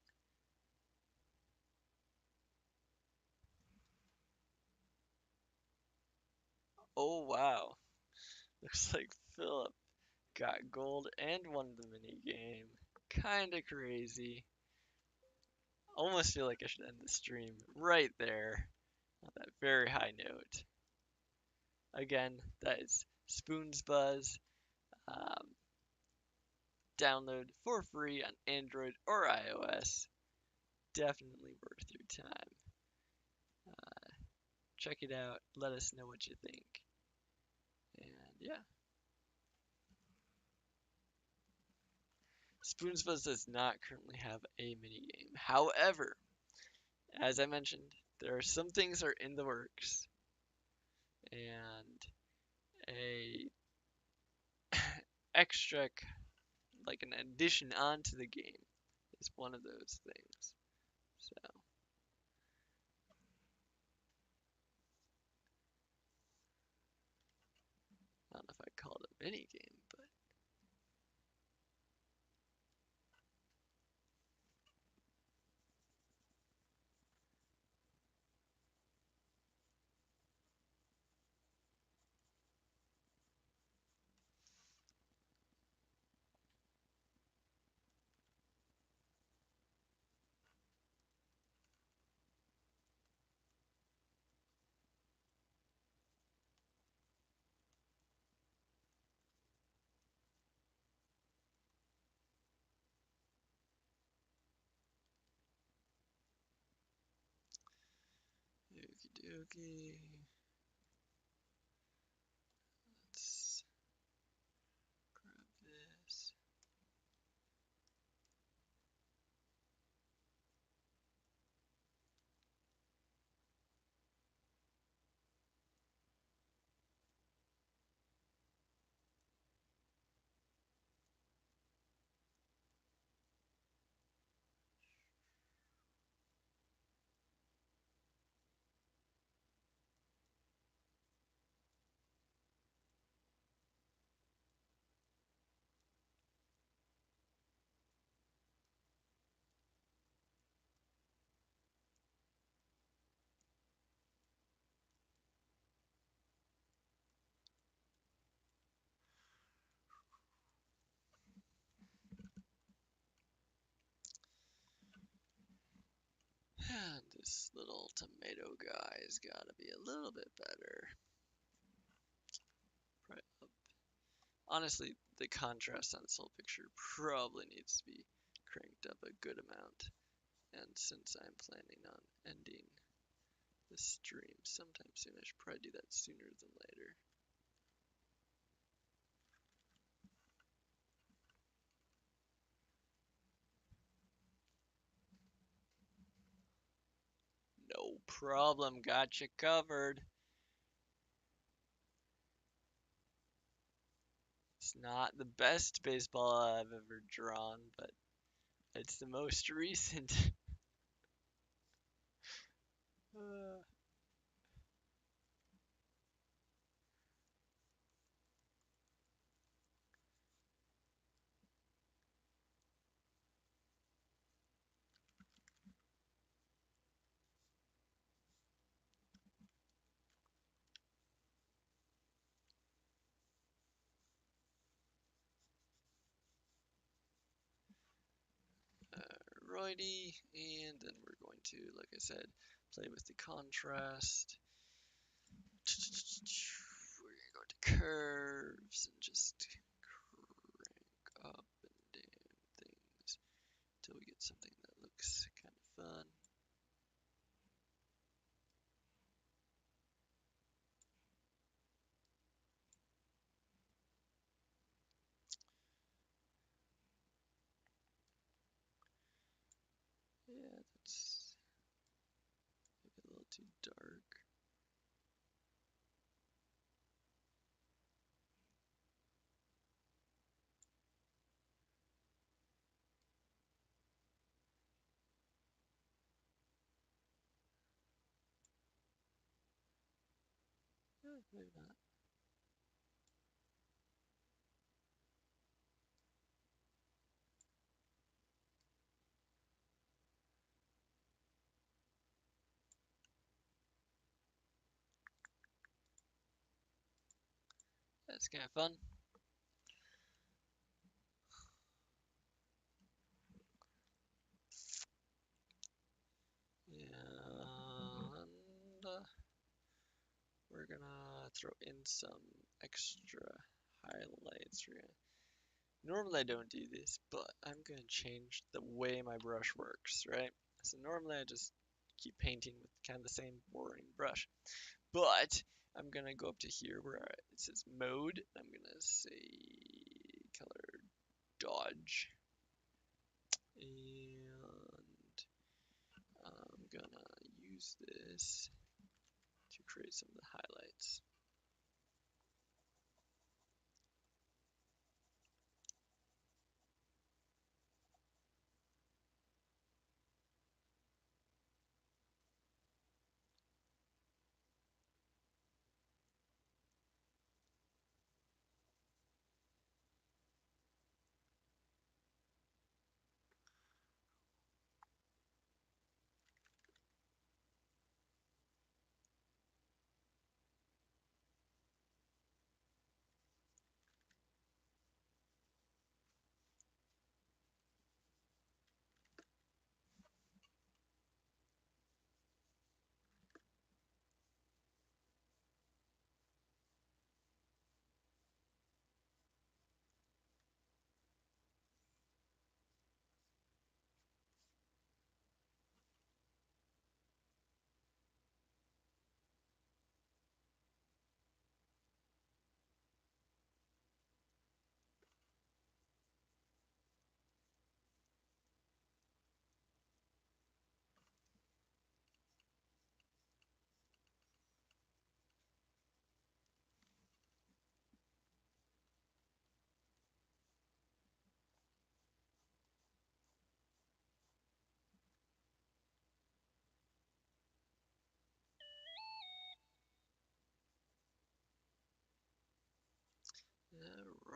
Oh wow. Looks like Philip got gold and won the mini game. Kinda crazy. Almost feel like I should end the stream right there on that very high note. Again, that is Spoon's Buzz. Um, download for free on Android or iOS. Definitely worth your time. Check it out. Let us know what you think. And yeah. Spoon's Buzz does not currently have a minigame. However, as I mentioned, there are some things that are in the works. And a extra, like an addition onto the game, is one of those things. So, I don't know if I call it a mini game, but okay. Let's grab this. And this little tomato guy's gotta be a little bit better. Right up. Honestly, the contrast on this whole picture probably needs to be cranked up a good amount. And since I'm planning on ending the stream sometime soon, I should probably do that sooner than later. No problem, got you covered. It's not the best baseball I've ever drawn, but it's the most recent. Uh, righty, and then we're going to, like I said, play with the contrast. We're gonna go to curves and just crank up and down things until we get something that looks kind of fun. Yeah, that's maybe a little too dark. Maybe not. That's kind of fun. And we're gonna throw in some extra highlights. Normally I don't do this, but I'm gonna change the way my brush works, right? So normally I just keep painting with kind of the same boring brush, but I'm gonna go up to here where it says mode. I'm gonna say color dodge, and I'm gonna use this to create some of the highlights.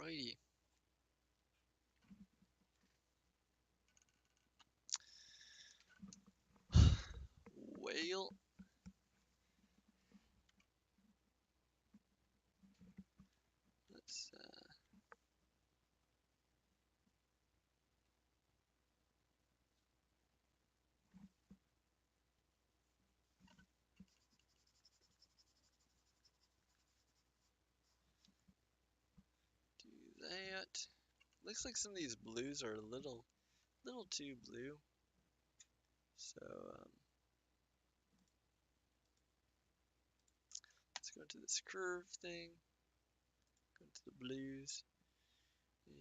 Alrighty. Well, let's do that. Looks like some of these blues are a little too blue. So let's go into this curve thing. Go into the blues. And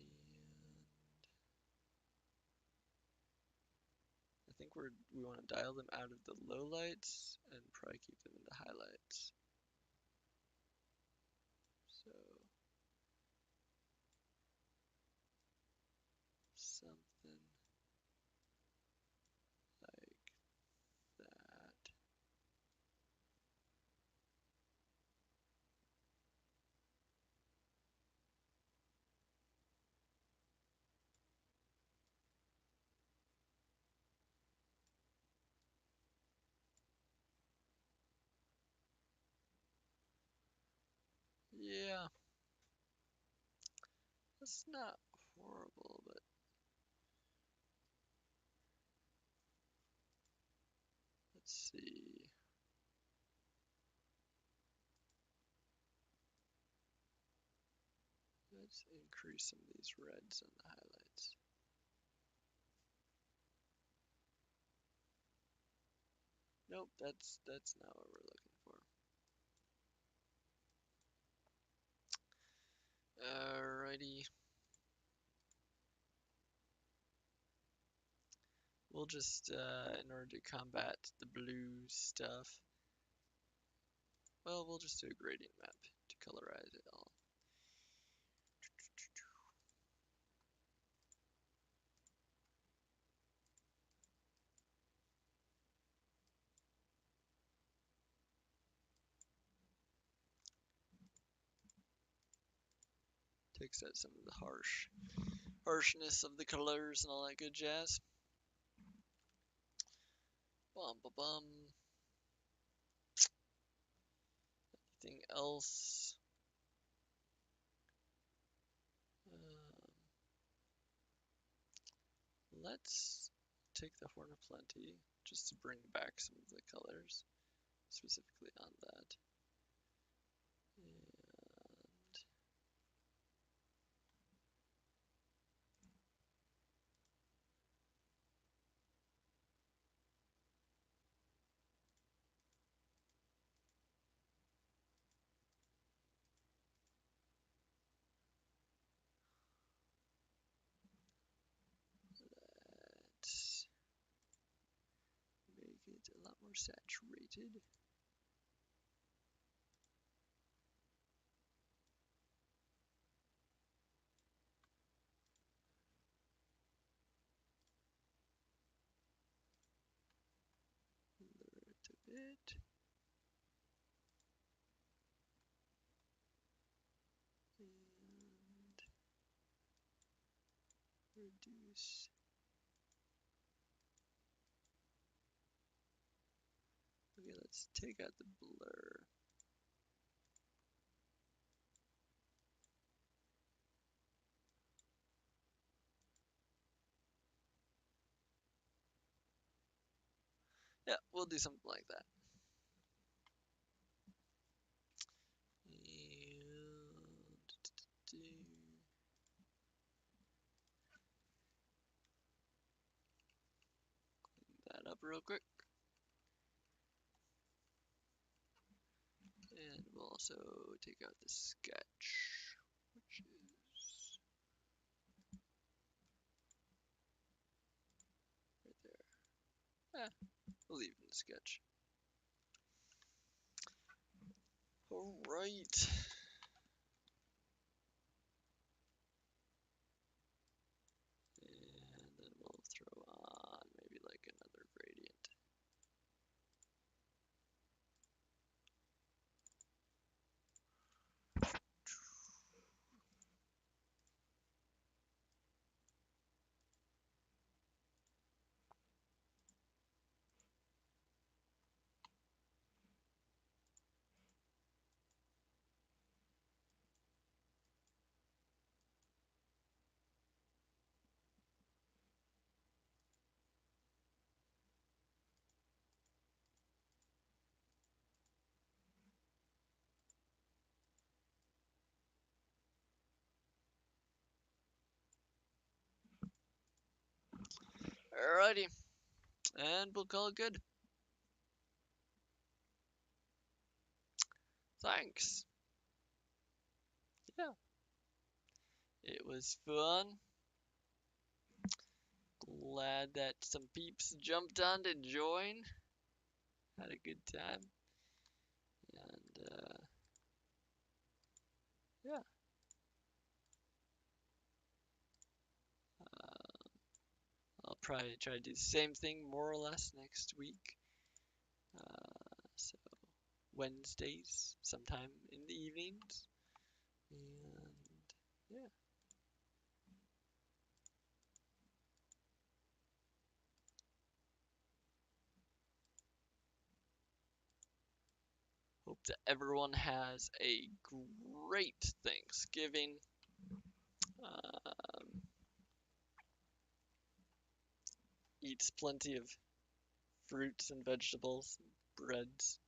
I think we want to dial them out of the low lights and probably keep them in the highlights. So something like that. Yeah, that's not horrible, but let's see. Let's increase some of these reds on the highlights. Nope, that's not what we're looking for. Alrighty. We'll just, in order to combat the blue stuff, well, we'll just do a gradient map to colorize it all. Takes out some of the harshness of the colors and all that good jazz. Bum ba bum. Anything else? Let's take the Horn of Plenty just to bring back some of the colors, specifically on that. Let's make it a lot more saturated. Lower it a bit. And reduce. Okay, let's take out the blur. Yeah, we'll do something like that. And clean that up real quick. And we'll also take out the sketch, which is right there. We'll leave it in the sketch. Alright. And then we'll throw on maybe like another gradient. Alrighty, and we'll call it good. Thanks. Yeah, it was fun. Glad that some peeps jumped on to join. Had a good time. And yeah, I'll probably try to do the same thing more or less next week. So Wednesdays, sometime in the evenings. And yeah. Hope that everyone has a great Thanksgiving. Um, eats plenty of fruits and vegetables, breads,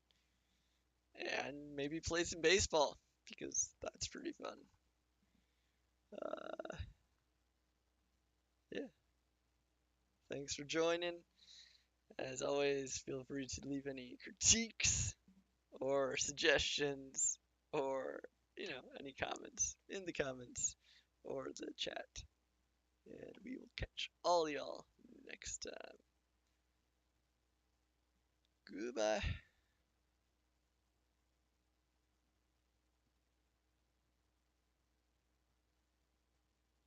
and maybe play some baseball because that's pretty fun. Uh, yeah, thanks for joining. As always, feel free to leave any critiques or suggestions or, any comments in the comments or the chat. And we will catch all y'all next time. Goodbye.